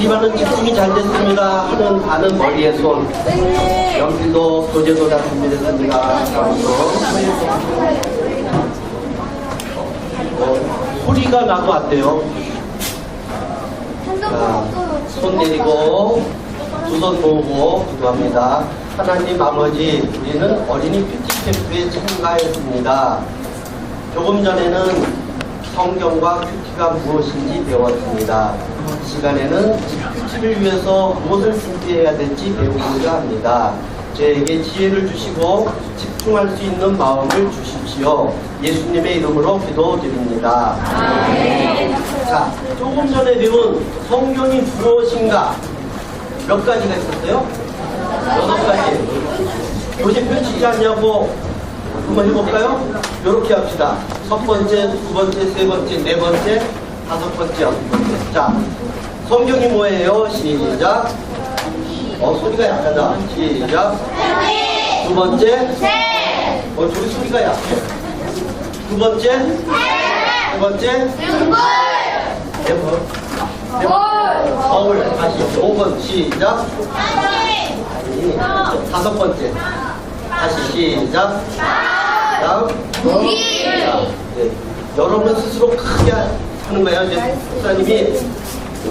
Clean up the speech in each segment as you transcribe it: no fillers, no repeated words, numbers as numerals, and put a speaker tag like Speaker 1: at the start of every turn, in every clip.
Speaker 1: 우리 반은 집중이 잘 됐습니다 하는 아는 머리에 손. 연필도 교재도 다 준비됐습니다. 소리가 나도 안 돼요. 자, 손 내리고 두 손 모으고 기도합니다. 하나님 아버지, 우리는 어린이 큐티 캠프에 참가했습니다. 조금 전에는 성경과 큐티가 무엇인지 배웠습니다. 이 시간에는 큐티를 위해서 무엇을 준비해야 될지 배우고자 합니다. 저에게 지혜를 주시고 집중할 수 있는 마음을 주십시오. 예수님의 이름으로 기도드립니다. 자, 조금 전에 배운 성경이 무엇인가 몇 가지가 있었어요? 6가지. 요새 펼치지 않냐고 한번 해볼까요? 이렇게 합시다. 첫 번째, 두 번째, 세 번째, 네 번째, 다섯 번째, 여섯 번째. 자, 성경이 뭐예요? 시작. 소리가 약하다. 시작. 두 번째. 저기 소리가 약해. 두 번째. 세 번째. 네 번. 거울. 다시 5번. 시작. 아니, 다섯 번째. 다시 시작. 다음. 네. 여러분 스스로 크게 하는 거예요. 이제 목사님이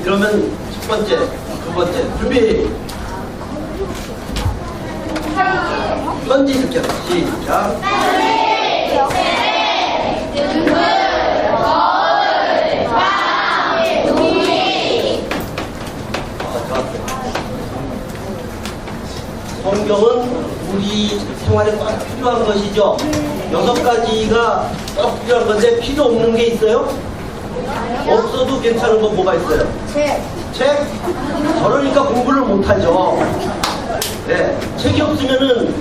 Speaker 1: 그러면 첫 번째, 두 번째 준비. 현지 이렇게 하자. 시작. 성경은 우리 생활에 꼭 필요한 것이죠. 6가지가 꼭 필요한 건데 필요 없는 게 있어요? 없어도 괜찮은 거 뭐가 있어요? 책? 저러니까 공부를 못하죠. 네, 책이 없으면은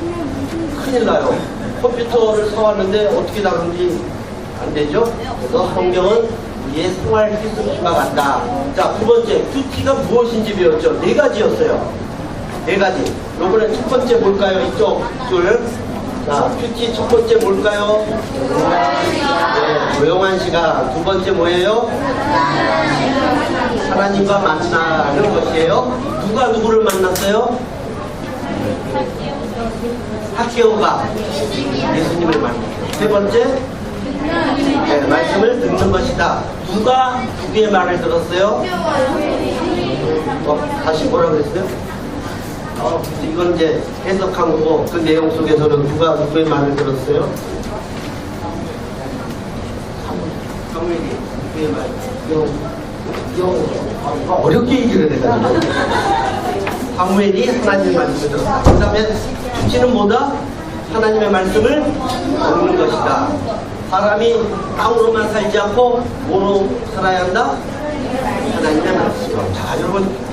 Speaker 1: 큰일 나요. 컴퓨터를 사왔는데 어떻게 다룬지 안 되죠? 그래서 성경은 우리의 생활 필수품과 같다. 자, 두 번째, 큐티가 무엇인지 배웠죠. 4가지였어요. 4가지. 요번에 첫 번째 뭘까요? 이쪽 줄. 자, 큐티 첫 번째 뭘까요? 네, 조용한 시간. 두 번째 뭐예요? 하나님과 만나는 것이에요. 누가 누구를 만났어요? 학교가 예수님을 만났어요. 세 번째, 네, 말씀을 듣는 것이다. 누가 누구의 말을 들었어요? 다시 뭐라고 그랬어요? 이건 이제 해석한 거고, 그 내용 속에서는 누가 누구의 말을 들었어요? 사무엘이 누구의 말? 어렵게 얘기를 해가지고. 사무엘이 하나님의 말씀을 들었다. 그 다음에 큐티는 뭐다? 하나님의 말씀을 듣는 것이다. 사람이 땅으로만 살지 않고 뭐로 살아야 한다? 하나님의 말씀으로. 자, 여러분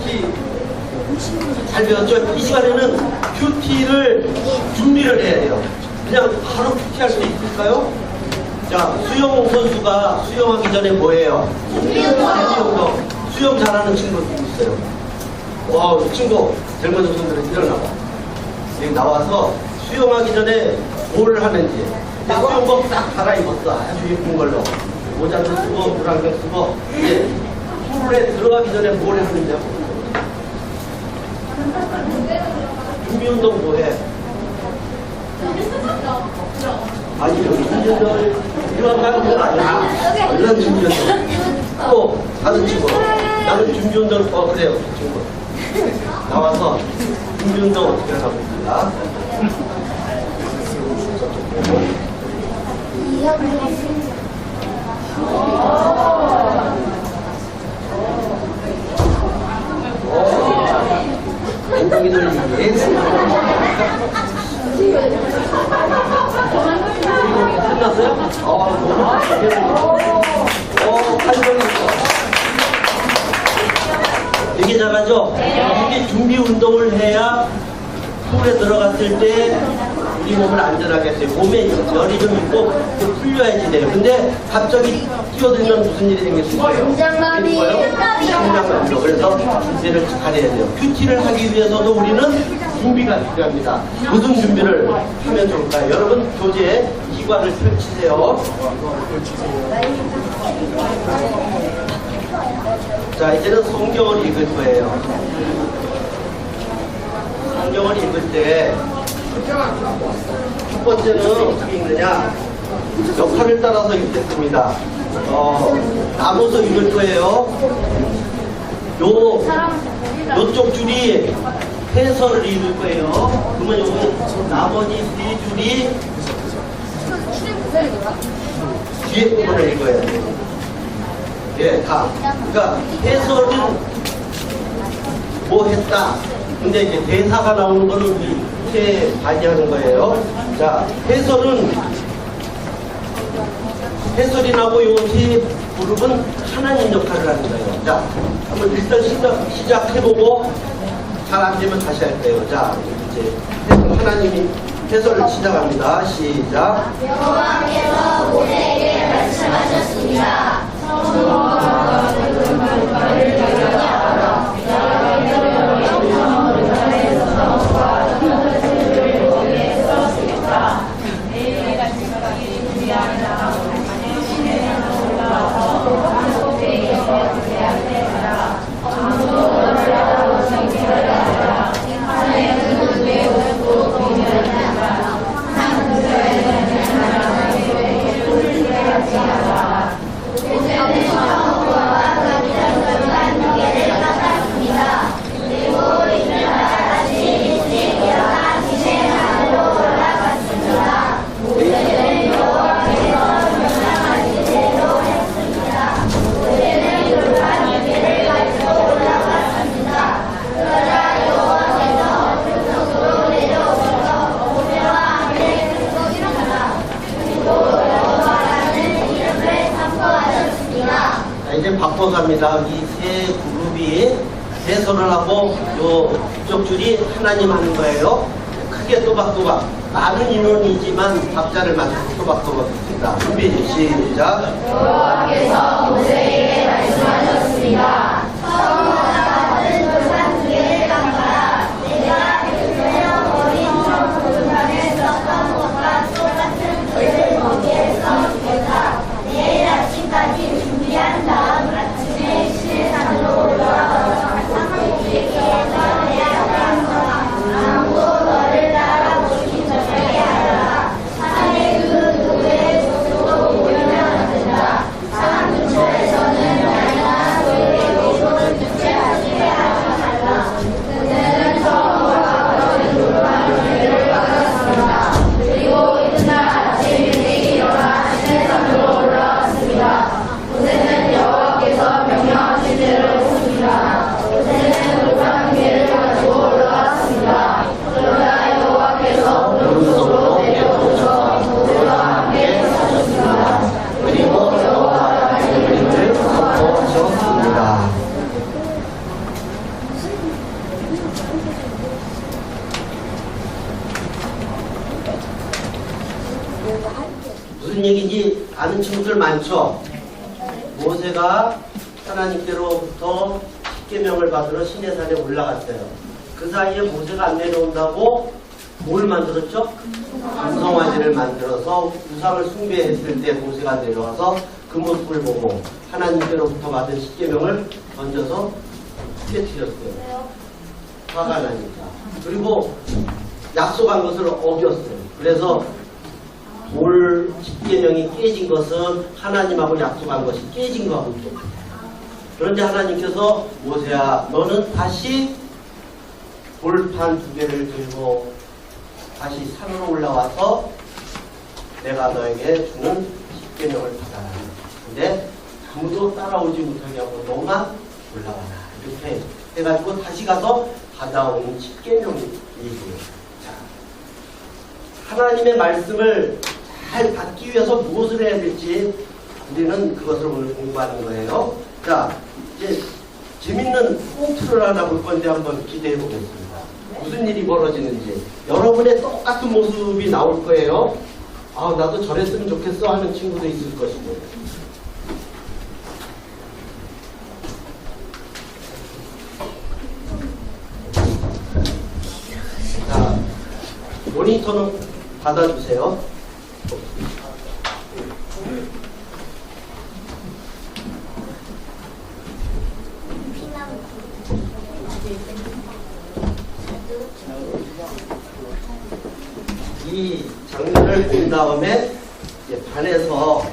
Speaker 1: 잘 배웠죠? 이 시간에는 큐티를 준비를 해야 돼요. 그냥 바로 큐티할 수 있을까요? 자, 수영 선수가 수영하기 전에 뭐예요? 수영 잘하는 친구 있어요. 와, 친구 젊은 선수들은 일어나봐. 여기 나와서 수영하기 전에 뭘 하는지. 수영복 딱 갈아입었어. 아주 예쁜 걸로. 모자도 쓰고 물안경 쓰고. 이제 풀에 들어가기 전에 뭘 하는지 하고. 준비운동 뭐해? 아니, 준비운동을 이런 가는 건 아니야. 이런 준비운동. 또 다른 친구. 나는 준비운동 그래요. 친구. 나와서 준비운동 어떻게 하나 봅니다. 엉덩이 돌리기. 끝났어요? 팔걸이. 되게 잘하죠? 이렇게 준비 운동을 해야 풀에 들어갔을 때 우리 몸을 안전하게 했어요. 몸에 열이 좀 있고 풀려야지 돼요. 근데 갑자기 뛰어들면 무슨 일이 생길 수 있어요?
Speaker 2: 심장마비.
Speaker 1: 심장마비죠. 그래서 준비를 잘해야 돼요. 큐티를 하기 위해서도 우리는 준비가 필요합니다. 무슨 준비를 하면 좋을까요? 여러분 교재에 기관을 펼치세요. 자, 이제는 성경을 읽을 거예요. 성경을 읽을 때 첫 번째는 어떻게 읽느냐? 역할을 따라서 읽겠습니다. 나눠서 읽을 거예요. 요쪽 줄이 해설을 읽을 거예요. 그러면 요거 나머지 세 줄이 뒤에 부분을 읽어야 돼요. 예, 다. 그러니까 해설은 뭐 했다. 근데 이제 대사가 나오는 거는 밑에 발휘하는 거예요. 자, 해설이 나고 요 세 그룹은 하나님 역할을 하는 거예요. 자, 한번 일단 시작해보고 잘 안 되면 다시 할게요. 자, 이제 하나님이 해설을 시작합니다. 시작.
Speaker 2: 여호와께서 모세에게 말씀하셨습니다.
Speaker 1: 이제 바꿔서 합니다. 이 세 그룹이 해설을 하고 이쪽 줄이 하나님 하는 거예요. 크게 또박또박 많은 인원이지만 박자를 맞춰서 또박또박 했습니다. 준비 시작.
Speaker 2: 여호와께서 모세에게 말씀하셨습니다. 성읍과 같은 돌판 두 개를 깎아라. 내가 잃어버린 저 돌판에 썼던 것과 똑같은 돌을 거기에 써주겠다. 내일 아침까지 준비한 다음 아침에 실산으로 올라가서 상속에게서 내야만 거라. 아무도 너를 따라오지 못하게 하라. 산의 그 누구의 족속도 모이면 안 된다. 산 근처에서는 날마다 너에게 모습을 주체하지 말라. 그때는 성읍과 같은 돌판 두 개를 깎았습니다. 그리고 이튿날 아침 일찍 일어나 시내산으로 올라갔습니다. 모세는 여호와께서 명령하신 대로 했습니다. 모세는 돌판 두 개를 가지고 올라갔습니다. 그러나 여호와께서 오른손으로 내려오셔서 모세와 함께 하셨습니다. 그리고 여호와가 말씀을
Speaker 1: 덮어주셨습니다. 무슨 얘기인지 아는 친구들 많죠? 모세가 하나님께로부터 십계명을 받으러 시내산에 올라갔어요. 그 사이에 모세가 안 내려온다고 뭘 만들었죠? 금송아지를 만들어서 우상을 숭배했을 때 모세가 내려와서 그 모습을 보고 하나님께로부터 받은 십계명을 던져서 깨뜨렸어요. 화가 나니까. 그리고 약속한 것을 어겼어요. 그래서 돌 십계명이 깨진 것은 하나님하고 약속한 것이 깨진 거하고 똑같아요. 그런데 하나님께서 모세야 너는 다시 돌판 두 개를 들고 다시 산으로 올라와서 내가 너에게 주는 십계명을 받아라. 근데 아무도 따라오지 못하게 하고 너만 올라와라. 이렇게 해가지고 다시 가서 받아온 십계명 얘기예요. 자, 하나님의 말씀을 잘 받기 위해서 무엇을 해야 될지 우리는 그것을 오늘 공부하는 거예요. 자, 이제 재밌는 꽁트를 하나 볼 건데 한번 기대해 보겠습니다. 무슨 일이 벌어지는지 여러분의 똑같은 모습이 나올 거예요. 아, 나도 저랬으면 좋겠어 하는 친구도 있을 것이고. 자, 모니터는 닫아주세요. 이 장면을 본 다음에 이제 반에서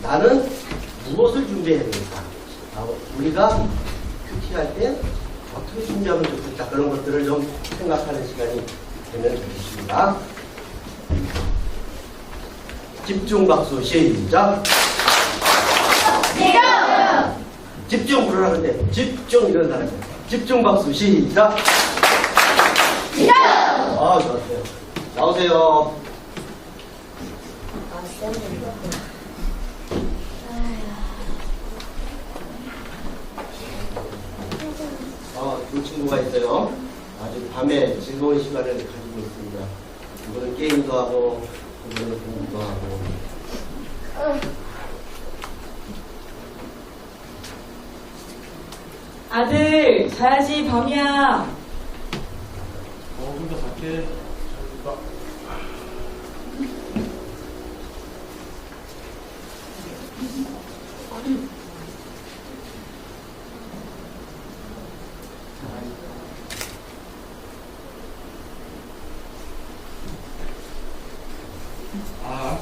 Speaker 1: 나는 무엇을 준비해야 되겠다. 우리가 큐티할 때 어떻게 준비하면 좋겠다. 그런 것들을 좀 생각하는 시간이 되면 좋겠습니다. 집중 박수 시작. 집중 부르라 근데 집중 이런 사람이 집중 박수 시작. 아 좋았어요. 나오세요. 두 친구가 있어요. 아주 밤에 즐거운 시간을 가지고 있습니다. 이거는 게임도 하고 이거는 공부도 하고.
Speaker 3: 아들 자야지 밤이야.
Speaker 4: 혼자 잘게.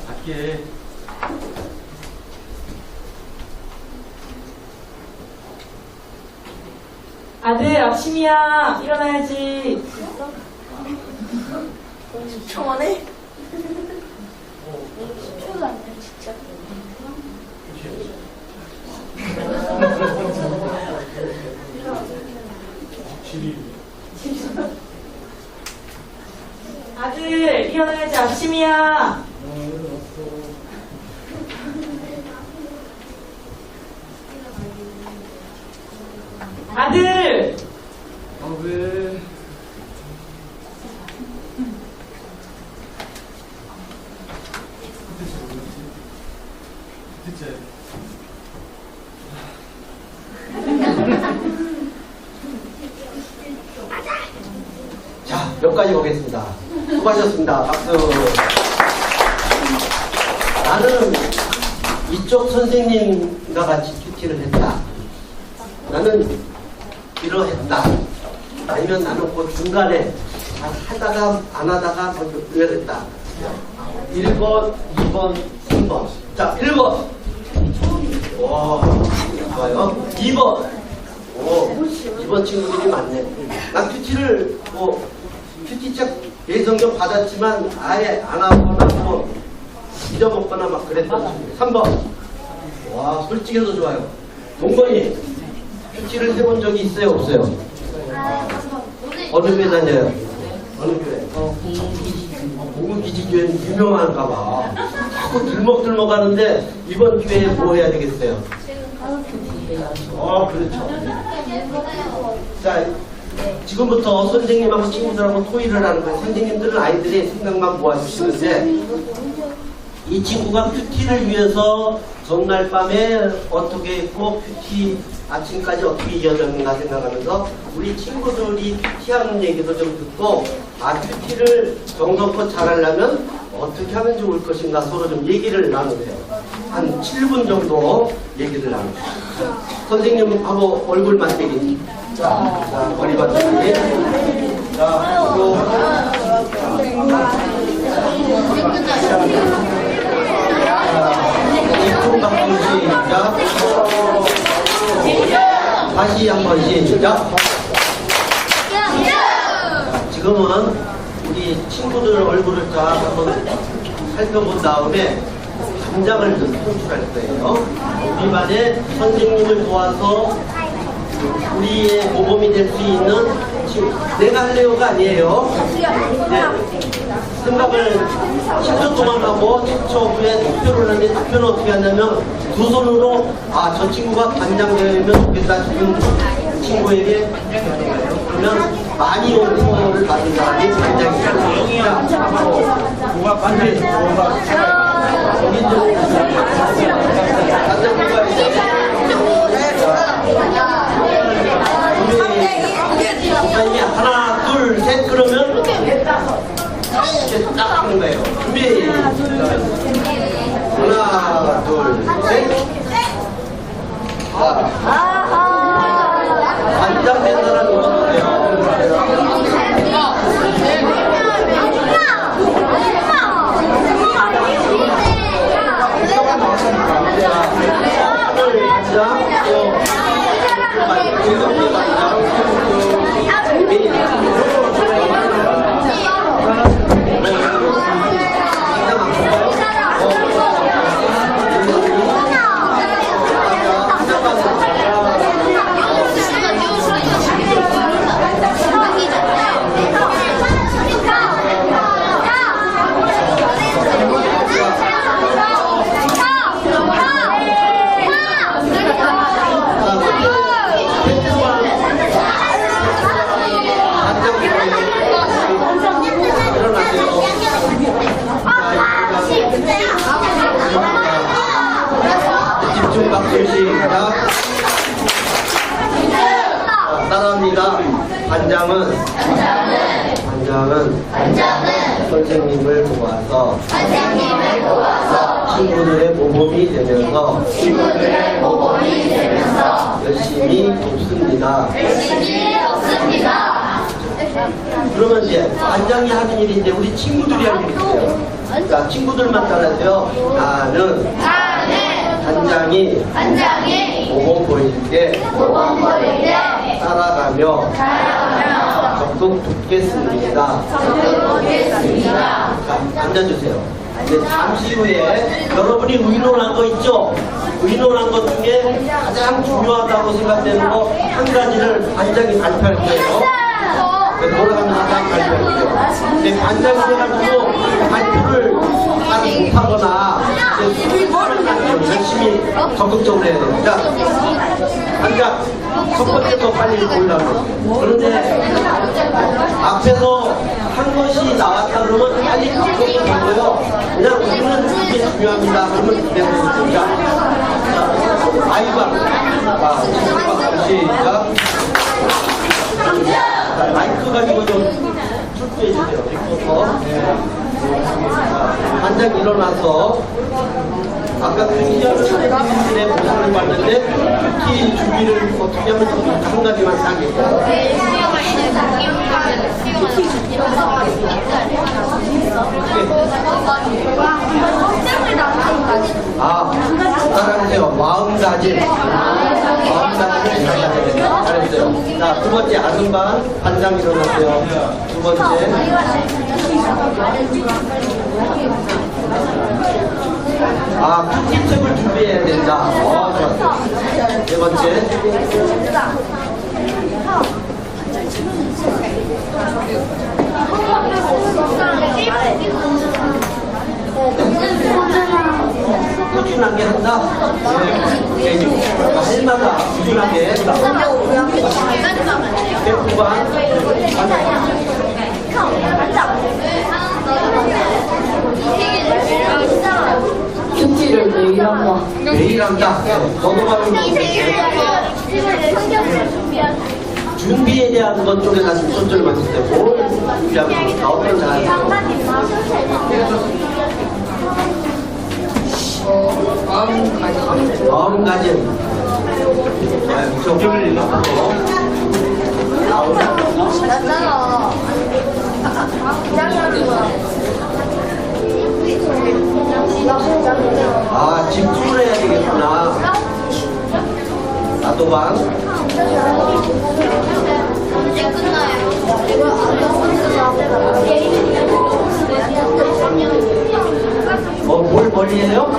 Speaker 4: 갈게.
Speaker 3: 아들 아침이야. 일어나야지.
Speaker 2: 청원해? 10초도 안 돼, 진짜.
Speaker 3: 아들 일어나야지. 아침이야. 아들!
Speaker 4: 왜? 대체.
Speaker 1: 자, 몇 가지 보겠습니다. 수고하셨습니다. 박수. 나는 이쪽 선생님과 같이 큐티를 했다. 나는 이러했다. 아니면 나는 그 중간에 하다가 안 하다가 이러했다. 1번, 2번, 3번. 자, 1번. 와, 좋아요. 2번. 오, 2번 친구들이 많네. 나 큐티를 큐티책 예성경 받았지만 아예 안 하거나 잊어먹거나 막 그랬던 친구. 3번. 와, 솔직해서 좋아요. 동건이 큐티를 해본 적이 있어요, 없어요? 어느 교회 다녀요? 어느 교회? 공군기지교회는 유명한가 봐. 자꾸 들먹들먹 하는데 이번 기회에 뭐 해야 되겠어요? 그렇죠. 자, 지금부터 선생님하고 친구들하고 토의를 하는 거예요. 선생님들은 아이들의 생각만 모아주시는데 이 친구가 큐티를 위해서 전날 밤에 어떻게 했고 큐티 아침까지 어떻게 이어졌는가 생각하면서 우리 친구들이 큐티하는 얘기도 좀 듣고 큐티를 정성껏 잘하려면 어떻게 하면 좋을 것인가 서로 좀 얘기를 나누세요. 한 7분 정도 얘기를 나누세요. 선생님하고 얼굴 맞대기. 자, 머리 맞대기. 자, 그리고 이품 바꾸기 시작. 다시 한번 시작. 지금은 우리 친구들 얼굴을 다 한번 살펴본 다음에 감장을 좀 표출할 거예요. 우리 반에 선생님을 도와서 우리의 모범이 될 수 있는 내가 할래요가 아니에요. 네. 생각을 10초 동안 하고 10초 후에 투표를 하는데 투표는 어떻게 하냐면 두 손으로 저 친구가 반장되면 좋겠다 싶은 친구에게 그러면 많이 온 투표를 받은 사람이 반장이다.
Speaker 4: 뭐가 반대?
Speaker 1: 여기 좀 반장님과 이제 하나 둘 셋 그러면 이렇게 딱 하는 거예요. 준비. 하나 둘 셋. 반장 된 사람이 어떠세요? 반장은 선생님을 도와서 친구들의 모범이 되면서 열심히 돕습니다. 그러면 이제 반장이 하는 일이 이제 우리 친구들이 하는 일이 있어요. 그러니까 친구들만 따라서요. 나는 반장이 모범 보일 때 따라가며 적극 돕겠습니다. 자, 앉아주세요. 이제 잠시 후에 여러분이 의논한 거 있죠? 의논한 것 중에 가장 중요하다고 생각되는 거 한 가지를 반장이 발표할 거예요. 돌아가면서 딱 발표할게요. 근데 반장이 돼가지고 발표를 잘 못하거나 열심히 적극적으로 해야 돼요. 자, 반장 첫 번째 거 빨리 올라가요. 그런데 앞에서 한 것이 나왔다 그러면 빨리 바꿔도 되고요. 그냥 우리는 이게 중요합니다. 그러면 되겠습니다. 아이방. 시작. 자, 마이크 가지고 좀 출두해 주세요. 리포터. 반장 일어나서 아까 크리스천의 모습을 봤는데 특히 준비를 어떻게 하면 한 가지만 딱 얘기해요. 따라하세요. 마음가짐을 잘했어요. 자, 두 번째 아줌마 반장 일어나세요. 두 번째. 큐티책을 준비해야 된다. 좋았어요. 네 번째. 꾸준하게 한다. 할마다 꾸준하게.
Speaker 2: 큐티를 매일 한다.
Speaker 1: 매일 한다. 너도 말은 준비에 대한 것 쪽에 다시 초점을 맞출 때 뭘 준비하고 있다. 어떤 잘 마음가짐. 적용을 읽어보고. 집중을 해야 되겠구나. 나도 봐. 뭘 멀리해요?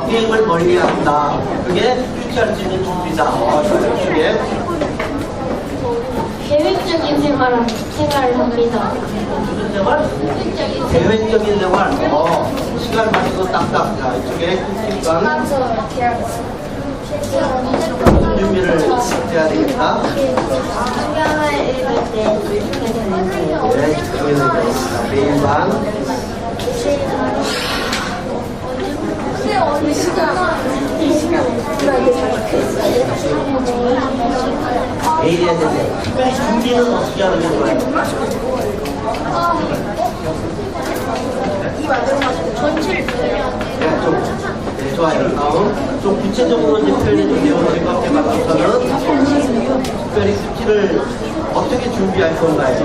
Speaker 1: 게임을 멀리한다. 그게 유치할 수 있는 준비다. 그게
Speaker 2: 계획적인 생활을 합니다.
Speaker 1: 무슨 생활? 계획적인 생활. 시간 맞춰서 딱딱. 자, 이쪽에 시간. 무슨 준비를 해야 되겠다? 네, 매일 반. 매일 해야 되는데 준비는 어떻게 하는 게 좋아요? 네, 좋아요. 다음 좀 구체적으로 이제 표현해 주세요. 제가 앞에 맞춰서는 특별히 큐티를 어떻게 준비할 건가요?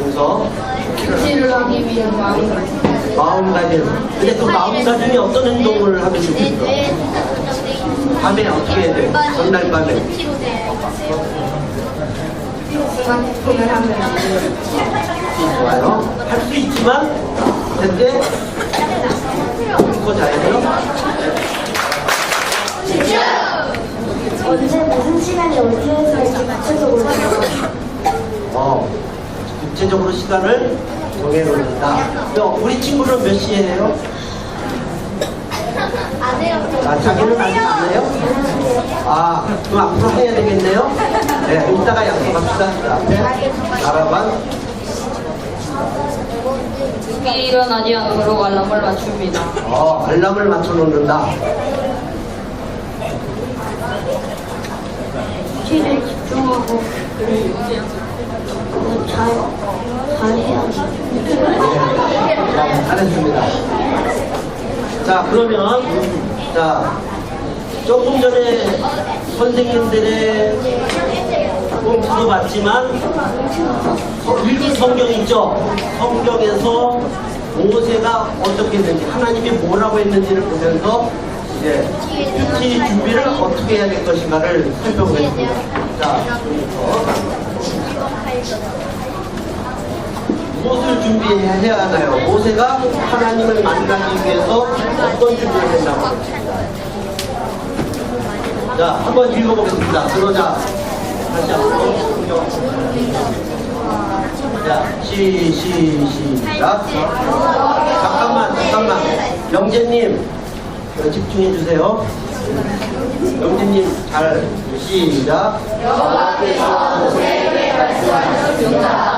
Speaker 1: 여기서
Speaker 2: 큐티를 하기 위한
Speaker 1: 마음가짐. 근데 그 마음가짐이 어떤 행동을 하면 좋겠어? 밤에 어떻게 해야 돼요? 전날 밤에.
Speaker 2: 스마트폰을 하면
Speaker 1: 좋아요. 할 수 있지만 그때 그거 잘해요.
Speaker 2: 언제 무슨 시간에 어디에 살지 구체적으로
Speaker 1: 구체적으로 시간을 정해놓는다. 우리 친구는 몇 시에 해요?
Speaker 2: 안 해요.
Speaker 1: 자기는 아직 안 해요? 그럼 앞으로 해야 되겠네요? 네, 이따가 약속합시다. 앞에 알아봐.
Speaker 2: 미리 일어나지 않도록 알람을 맞춥니다.
Speaker 1: 알람을 맞춰놓는다.
Speaker 2: 큐티를 집중하고
Speaker 1: 잘했습니다. 자, 그러면, 자, 조금 전에 선생님들의 꼼수도 봤지만, 읽은 성경 있죠? 성경에서 모세가 어떻게 했는지, 하나님이 뭐라고 했는지를 보면서, 이제, 큐티 준비를 어떻게 해야 될 것인가를 살펴보겠습니다. 자, 무엇을 준비해야 하나요? 모세가 하나님을 만나기 위해서 어떤 준비를 했나고. 자, 한번 읽어보겠습니다. 들어자. 다시 한번. 자, 시작. 잠깐만. 영재님, 집중해 주세요. 영재님, 잘, 시작. 여호와께서 모세에게 말씀하셨습니다.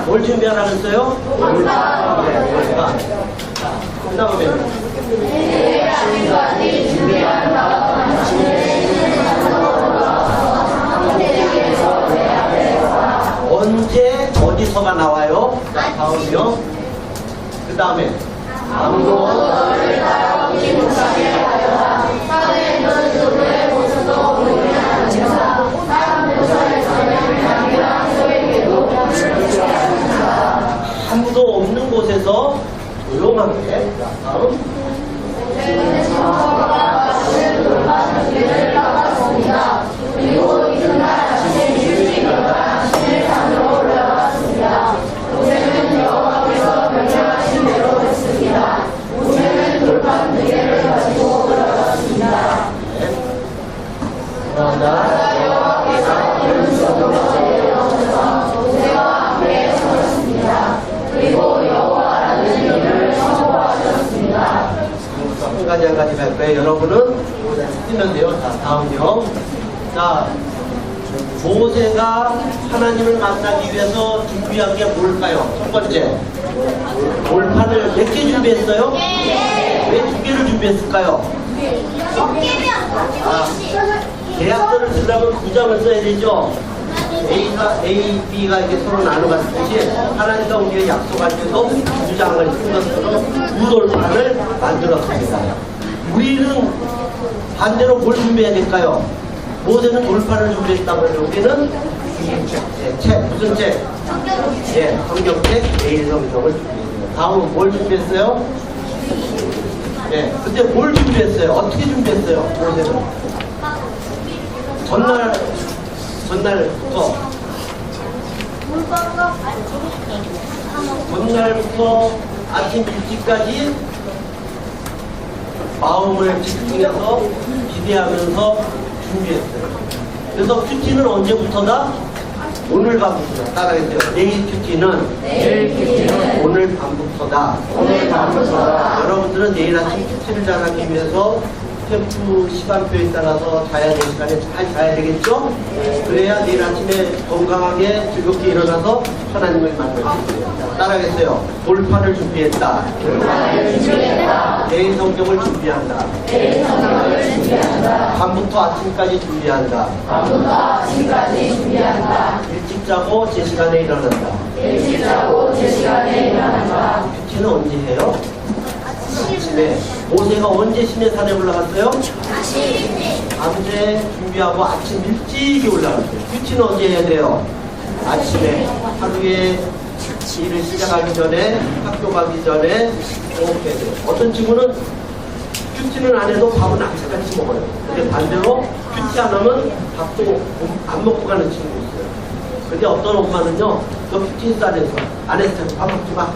Speaker 1: 뭘 준비하라고 했어요? 몰빵. 네, 몰빵. 그 다음에 언제 어디서가 나와요? 자, 다음이요. 그 다음에 아무도 너를 따라오지 못하게 하여라. 산에 있는 숲에 모습도 보이지 않으며 사람 모서에서는 양이랑 소에게도 아무도 없는 곳에서 조용하게. 자, 다음. 그리고 이튿날 아침에 일찍 일어나 신의 산으로 올라갔습니다. 모세는 여호와께서 명령하신 대로 했습니다. 모세는 돌판 4개를 가지고 올라갔습니다. 여호와께서 오른손으로 내려오셔서 모세와 함께 서셨습니다. 그리고 여호와라는 이름을 선포하셨습니다. 한 가지 할 거예요. 여러분은 쓰면 돼요. 자, 다음요. 자, 모세가 하나님을 만나기 위해서 준비한 게 뭘까요? 첫 번째, 돌판을 몇 개 준비했어요? 왜 2개를 준비했을까요? 계약서를 쓰려면 2장을 써야 되죠? A, B가 이렇게 서로 나눠갔듯이 하나님과 우리의 약속할 때도 2장을 쓴 것으로 2돌판을 만들었습니다. 우리는 반대로 뭘 준비해야 될까요? 모세는 돌판을 준비했다면 여기는 책, 무슨 책? 예, 성경책, 매일 성경을 준비했어요. 다음은 뭘 준비했어요? 예, 근데 뭘 준비했어요? 어떻게 준비했어요? 모세는 전날부터 아침 일찍까지 마음을 집중해서 기대하면서 준비했어요. 그래서 큐티는 언제부터다? 오늘 밤부터다. 따라했어요. 내일 큐티는 오늘 밤부터다. 여러분들은 내일 아침 큐티를 잘하기 위해서 캠프 시간표에 따라서 자야 될 시간에 잘 자야 되겠죠? 그래야 내일 아침에 건강하게 즐겁게 일어나서 하나님을 만날 수 있어요. 따라하겠어요. 돌판을 준비했다. 내일 성경을 준비한다. 밤부터 아침까지 준비한다. 일찍 자고 제 시간에 일어난다. 큐티는 언제 해요? 아침에. 모세가 언제 시내산에 올라갔어요? 밤새 준비하고 아침 일찍이 올라갔어요. 큐티는 언제 해야 돼요? 아침에. 하루에 일을 시작하기 전에, 학교 가기 전에 꼭 해야 돼요. 어떤 친구는 큐티는 안 해도 밥은 아침같이 먹어요. 근데 반대로 큐티 안 하면 밥도 안 먹고 가는 친구 있어요. 근데 어떤 엄마는요, 너 큐티 했어 안 했어요? 밥 먹지 마.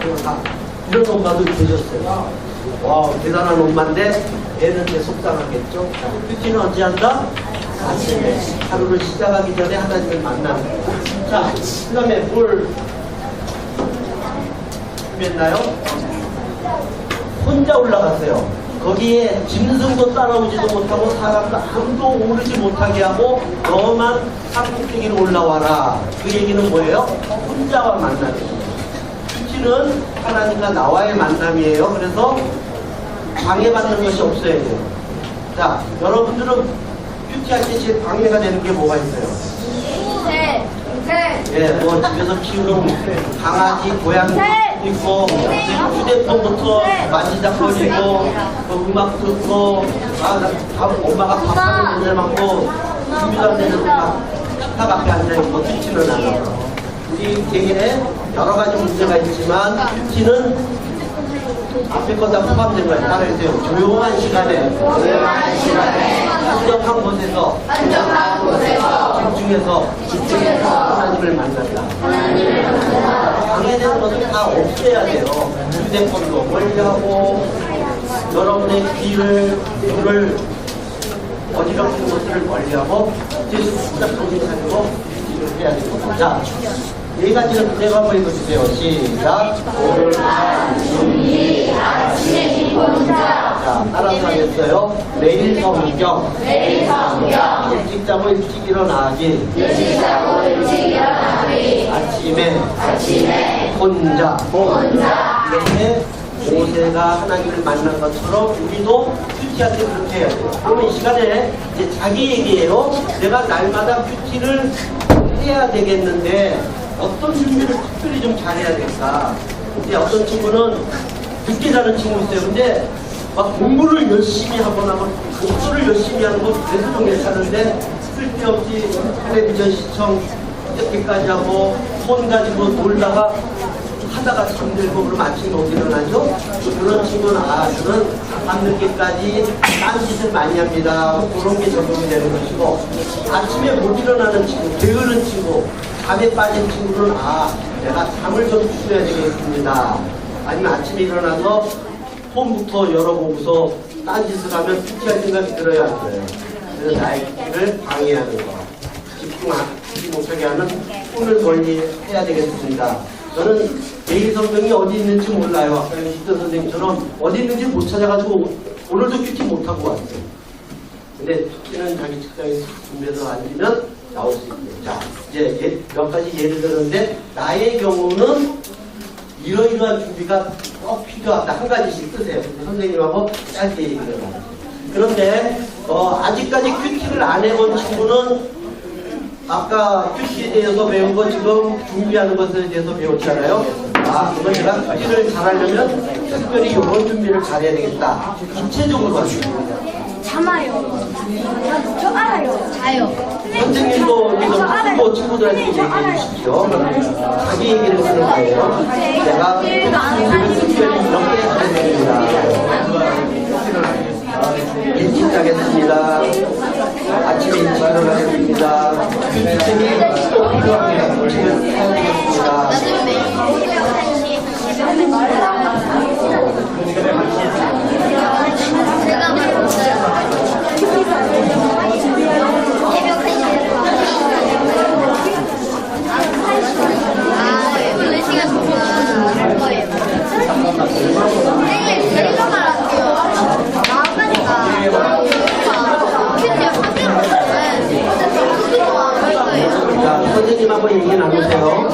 Speaker 1: 이런 엄마도 계셨어요. 와, 대단한 엄마인데 애는 제 속상하겠죠? 큐티는 언제 한다? 아침에. 하루를 시작하기 전에 하나님을 만나는 거예요. 자, 그 다음에 뭘 준비했나요? 혼자 올라갔어요. 거기에 짐승도 따라오지도 못하고 사람도 아무도 오르지 못하게 하고 너만 산꼭대기로 올라와라. 그 얘기는 뭐예요? 혼자와 만나는 거예요. 큐티는 하나님과 나와의 만남이에요. 그래서 방해받는 것이 없어야 돼요. 자, 여러분들은 큐티할 때 제일 방해가 되는 게 뭐가 있어요? 예, 뭐 집에서 키우는 강아지, 고양이 있고, 휴대폰부터 만지작거리고, 또 음악 듣고, 엄마가 밥 사는 냄새 맡고, 준비도 안 되는 막 식탁 앞에 앉아있고, 큐티는 안 하고. 우리 개개에 여러 가지 문제가 있지만, 큐티는 앞에 건 다 포함된 거예요. 따라해주세요. 조용한 시간에, 한적한 곳에서, 집중해서 하나님을 만난다. 방해되는 것을 다 없애야 돼요. 휴대폰도 멀리하고, 여러분의 귀를 어지럽힌 것들을 멀리하고, 뒤에서 푹 정신 차리고 일을 해야 됩니다. 자, 네 가지를 문제가 한번 읽어주세요. 시작. 자, 따라서 하겠어요. 매일 성경. 일찍 자고 일찍 일어나기. 아침에 혼자. 이렇게 모세가 하나님을 만난 것처럼 우리도 큐티할 때 그렇게 해야 돼요. 그러면 이 시간에 이제 자기 얘기예요. 내가 날마다 큐티를 해야 되겠는데 어떤 준비를 특별히 좀 잘해야 될까? 근데 어떤 친구는 늦게 자는 친구 있어요. 근데 막 공부를 열심히 하거나 막 독서를 열심히 하는 거 그래도 좀 괜찮은데 쓸데없이 텔레비전 시청 늦게까지 하고 폰 가지고 놀다가 하다가 잠들고 그러면 아침에 못 일어나죠? 그런 친구는 저는 밤늦게까지 딴짓을 많이 합니다. 그런 게 적용이 되는 것이고 아침에 못 일어나는 친구, 게으른 친구, 잠에 빠진 친구는 내가 잠을 좀 줄여야 되겠습니다. 아니면 아침에 일어나서 폰부터 열어보고서 딴짓을 하면 큐티할 생각이 들어야 할 거예요. 그래서 나의 큐티를 방해하는 거, 집중하지 못하게 하는 폰을 멀리 해야 되겠습니다. 저는 매일 성경이 어디 있는지 몰라요. 아까 있던 선생님처럼 어디 있는지 못 찾아가지고 오늘도 큐티 못하고 왔어요. 근데 큐티는 자기 책상에 준비해서 앉으면 나올 수 있어요. 자, 이제 몇 가지 예를 들었는데 나의 경우는 이러이러한 준비가 꼭 필요하다. 한 가지씩 쓰세요. 선생님하고 짧게 얘기를 해요. 그런데 아직까지 큐티를 안 해본 친구는 아까 큐티에 대해서 배운 거 지금 준비하는 것에 대해서 배웠잖아요. 그러면 제가 큐티를 잘하려면 특별히 이런 준비를 잘해야 되겠다. 구체적으로 하겠습니다.
Speaker 2: 참아요. 저 알아요. 자요.
Speaker 1: 선생님도 이거 친구들한테 얘기해 주십시오. 자기 얘기를 하는 거예요. 내가 특별히 이렇게 해야 됩니다. 일찍 자겠습니다. 아침에 일찍 일어나겠습니다. 선생님이 또 필요합니다. 꿀팁을 해야 되겠습니다.
Speaker 2: 제가 말했어요.
Speaker 1: 자, 선생님하고 얘기 나누세요.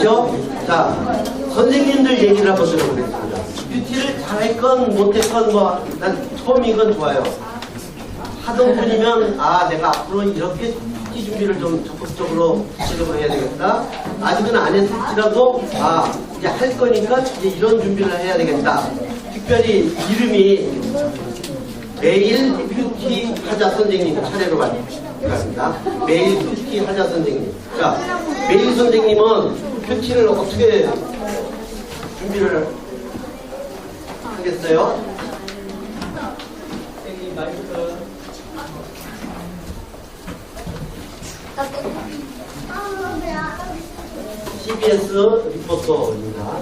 Speaker 1: 그렇죠? 자, 선생님들 얘기를 한번 들어보겠습니다. 큐티를 잘했건 못했건 뭐 난 처음이건 좋아요. 하던 분이면 아 내가 앞으로 이렇게 큐티 준비를 좀 적극적으로 구체적으로 해야 되겠다. 아직은 안 했을지라도 아 이제 할 거니까 이제 이런 준비를 해야 되겠다. 특별히 이름이 매일 큐티 하자 선생님 차례로 발표합니다. 매일 큐티 하자 선생님. 자, 매일 선생님은 큐티를 어떻게 준비를 하겠어요?
Speaker 4: 여기 마이크.
Speaker 1: CBS 리포터입니다.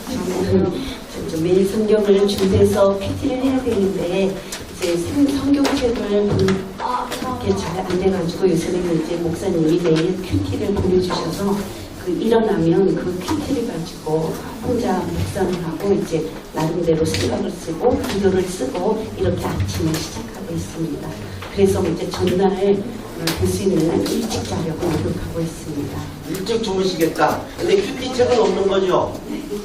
Speaker 5: 저는 매일 성경을 준비해서 PT를 해야 되는데 이제 성경책을 이렇게 잘 안 돼가지고 요새는 이제 목사님이 매일 큐티를 보내주셔서 그 일어나면 그 큐티를 가지고 혼자 묵상을 하고 이제 나름대로 생각을 쓰고 기도를 쓰고 이렇게 아침을 시작하고 있습니다. 그래서 이제 전날 볼 수 있는 일찍 자려고 노력하고 있습니다.
Speaker 1: 일찍 주무시겠다. 근데 큐티 책은 없는 거죠?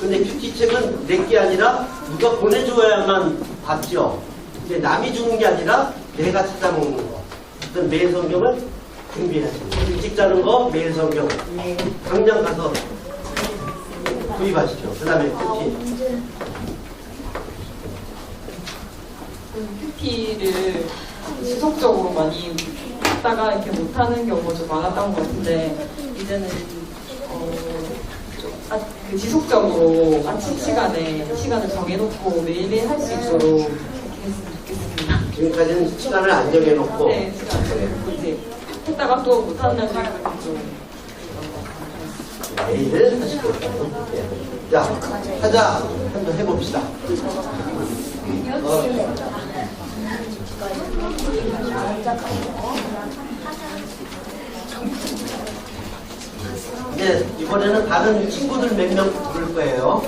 Speaker 1: 근데 큐티 책은 내게 아니라 누가 보내줘야만 받죠. 이제 남이 주는 게 아니라 내가 찾아먹는 거. 그래서 매일 성경을 준비하시고 일찍 자는 거 매일 성경 당장 가서 구입하시죠. 그 다음에 큐티.
Speaker 3: 큐티를 지속적으로 많이 했다가 이렇게 못하는 경우가 좀 많았던 것 같은데 이제는 그 지속적으로 아침 시간을 정해놓고 매일매일 할 수 있도록 이렇게 했으면 좋겠습니다.
Speaker 1: 지금까지는 시간을 안 정해놓고
Speaker 3: 네, 시간 정해놓고 이제 했다가 또 못하는 날 좀
Speaker 1: 매일 하실 거예요. 네. 자, 하자. 한번 해봅시다. 이제 이번에는 다른 친구들 몇 명 부를 거예요.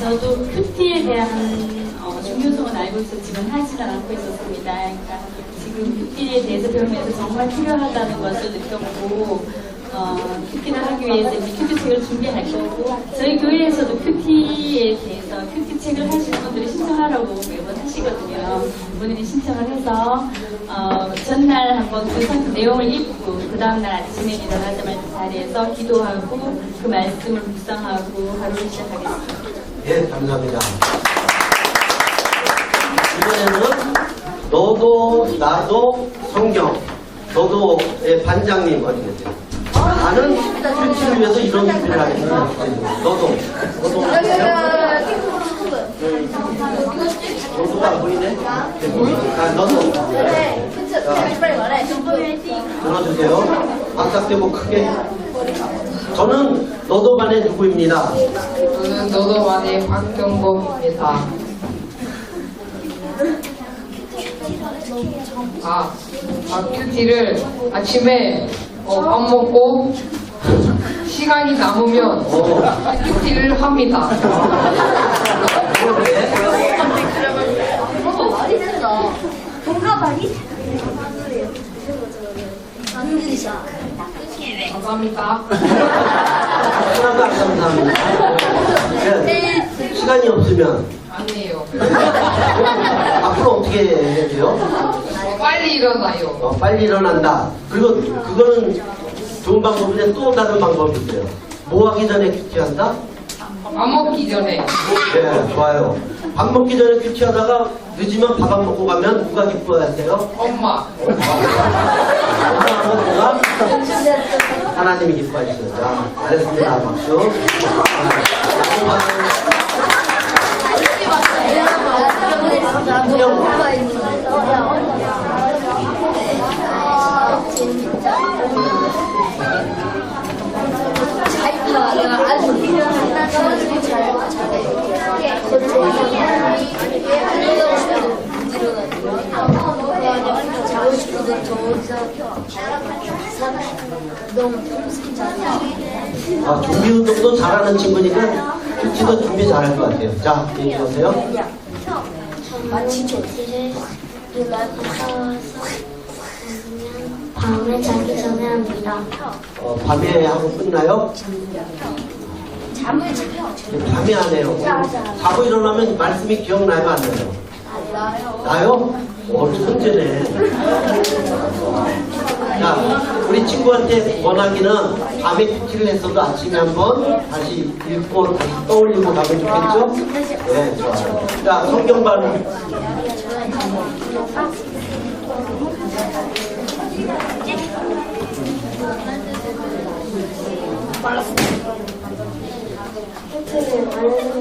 Speaker 6: 저도 큐티에 대한 중요성은 알고 있었지만 하지는 않고 있었습니다. 그러니까 지금 큐티에 대해서 배우면서 정말 필요하다는 것을 느꼈고 큐티를 하기 위해서 이제 큐티책을 준비할 거고 저희 교회에서도 큐티에 대해서 큐티책을 하시는 분들이 신청하라고 매번 하시거든요. 이번에는 신청을 해서 전날 한번 그 내용을 읽고 그 다음날 아침에 일어나자마자 자리에서 기도하고 그 말씀을 묵상하고 하루를 시작하겠습니다.
Speaker 1: 예, 감사합니다. 이번에는 너도 나도 성경 너도의 반장님 어디 계세요? 나는 큐티를 위해서 이런 준비를 하겠습니다. 너도 너도가 안 보이네? 너도 들어주세요. 박삭대고 크게. 저는 너도반의 누구입니다.
Speaker 7: 저는 너도반의 박경범입니다. 큐티를 아침에 밥 먹고 시간이 남으면 큐티를 합니다. 감사합니다.
Speaker 1: 하나도 안 감사합니다. 네, 시간이 없으면
Speaker 7: 아니에요.
Speaker 1: 앞으로 어떻게 해야 돼요?
Speaker 7: 빨리 일어나요.
Speaker 1: 빨리 일어난다. 그리고 그거는 좋은 방법인데 또 다른 방법이 있어요. 뭐 하기 전에 큐티한다?
Speaker 7: 밥 먹기 전에.
Speaker 1: 네, 좋아요. 밥 먹기 전에 큐티하다가 늦으면 밥 안 먹고 가면 누가 기뻐하세요?
Speaker 7: 엄마.
Speaker 1: 엄마하고 누가? 하나님이 기뻐하시죠. 자, 잘했습니다. 박수. 준비 운동도 잘하는 친구니까 큐티도 준비 잘할 것 같아요. 자, 얘기해보세요.
Speaker 2: 마치 큐티를 일어나서 방을 밤에 자기 전에 합니다.
Speaker 1: 밤에 하고 끝나요?
Speaker 2: 잠을 자요.
Speaker 1: 밤에 안 해요. 자고 일어나면 말씀이 기억나요? 안 나요? 나요? 천재네. 자, 우리 친구한테 원하기는 밤에 PT를 했어도 아침에 한번 다시 읽고 다시 떠올리고 가면 좋겠죠? 네, 좋아요. 자, 성경반.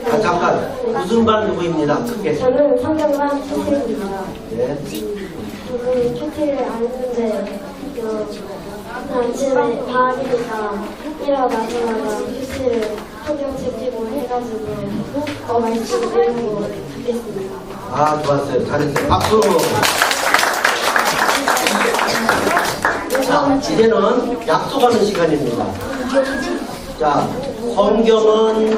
Speaker 1: 아, 잠깐. 무슨 반 누구입니다? 크게.
Speaker 8: 저는 성경반 큐티입니다.
Speaker 1: 네.
Speaker 8: 저는 큐티를 안 했는데 아침에 밤이니까 일어나자마자 큐티를 성경책 끼고 해가지고 말씀 배우고 듣겠습니다.
Speaker 1: 아, 좋았어요. 잘했어요. 박수. 자, 이제는 약속하는 시간입니다. 자, 성경은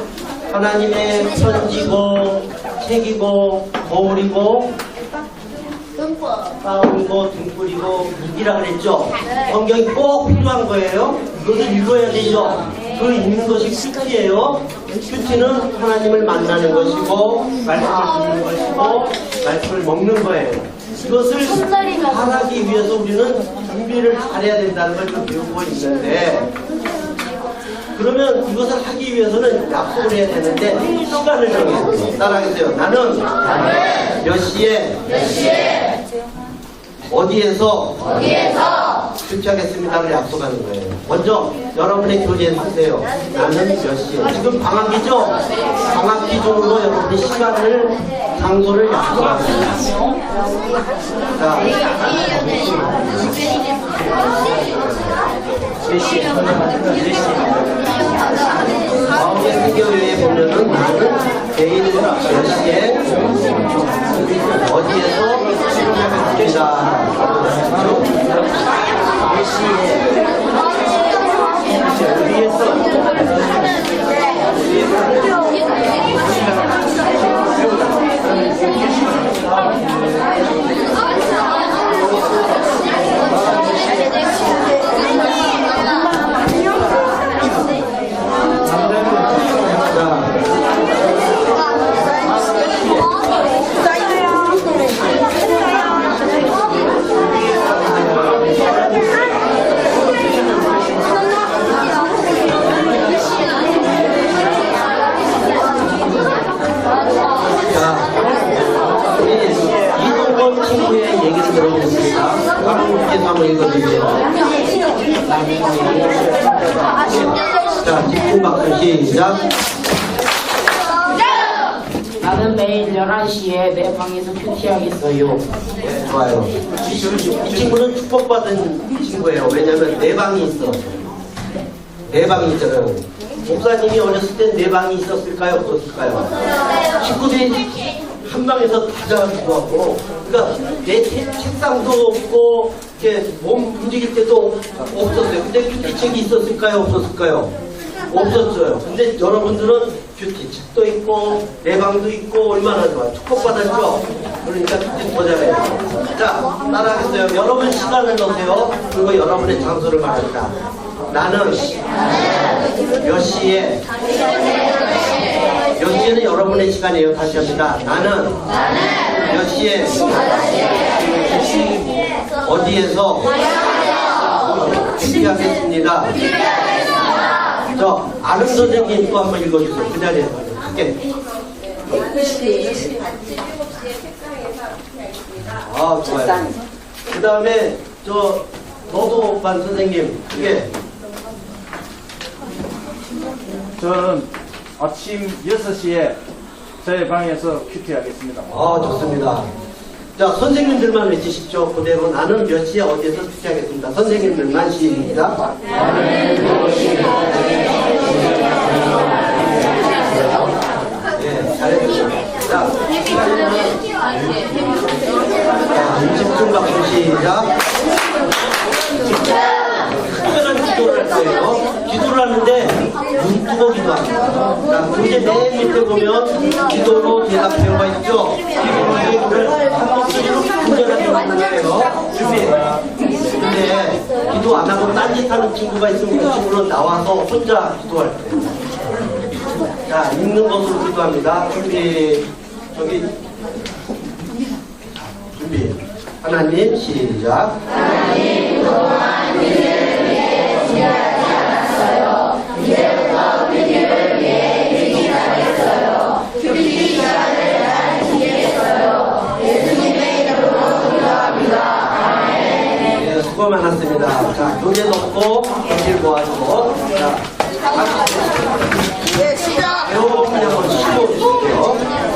Speaker 1: 하나님의 편지고 책이고 거울이고 빵이고 등불이고 무기라 그랬죠? 성경이 꼭 필요한 거예요. 이것을 읽어야 되죠. 그 읽는 것이 큐티예요. 큐티는 하나님을 만나는 것이고 말씀을 듣는 것이고 말씀을 먹는 거예요. 이것을 하기 위해서 우리는 준비를 잘해야 된다는 걸 좀 배우고 있는데, 그러면 이것을 하기 위해서는 약속을 해야 되는데 시간을 정해야 돼요. 따라하세요. 나는 몇 시에 어디에서 큐티하겠습니다를 약속하는 거예요. 먼저 여러분의 교재에 쓰세요. 나는 몇 시에. 지금 방학이죠? 방학 기준으로 여러분이 시간을, 장소를 약속합니다. 자, 마음의 세계에 보면은 나는 내일 몇 시에 어디에서 큐티하겠습니다. 몇 시에 친구의 얘기를 들어보겠습니다. 여러분께서 한번 읽어주세요. 자, 집중박수 시작.
Speaker 9: 나는 매일 11시에 내 방에서 큐티하겠어요.
Speaker 1: 네, 좋아요. 이 친구는 축복받은 친구예요. 왜냐면 내 방이 있어. 내 방이 있잖아요. 목사님이 어렸을 때 내 방이 있었을까요? 없었을까요? 친구들이 한 방에서 다 자가지고, 그러니까 내 책상도 없고, 이렇게 몸 움직일 때도 없었어요. 근데 큐티책이 있었을까요? 없었을까요? 없었어요. 근데 여러분들은 큐티책도 있고, 내 방도 있고, 얼마나 좋아요. 축복받았죠? 그러니까 큐티 더 잘해요. 자, 따라하겠어요. 여러분 시간을 넣으세요. 그리고 여러분의 장소를 말합니다. 나는 몇 시에, 몇 시에는 여러분의 시간이에요. 다시 합니다. 나는 몇 시에 어디에서 큐티하겠습니다. 저 아는 선생님 또 한번 읽어주세요. 그 자리에서 크게. 아, 좋아요. 그 다음에 저 너도 반 선생님 크게.
Speaker 4: 저는 아침 6시에 제 방에서 큐티하겠습니다.
Speaker 1: 아, 좋습니다. 자, 선생님들만 외치십시오. 그대로 나는 몇 시에 어디에서 큐티하겠습니다. 선생님들만 시작. 네, 잘해주세요. 자, 집중박수 시작. 특별한 기도를 할 거예요. 기도를 하는데 눈 뜨고 기도합니다. 자, 문제 맨 밑에 보면 기도로 대답해요 가 있죠? 기도를 한 목소리로 간절하게 하는 거예요. 준비. 근데 기도 기도 안 하고 딴짓하는 친구가 있으면 그 친구는 나와서 혼자 기도할 거예요. 자, 읽는 것으로 기도합니다. 준비. 준비. 하나님, 시작. 하나님, 그동안 우리를 위해 지하지 않았어요. 이제부터 우리를 위해 일기하겠어요. 큐티 시간을 잘 지키겠어요. 예수님의 이름으로 기도합니다. 아멘. 네, 수고 많았습니다. 자, 교재 넣고 교실 모아주고. 자, 배워보면 한번 시도해 주세요.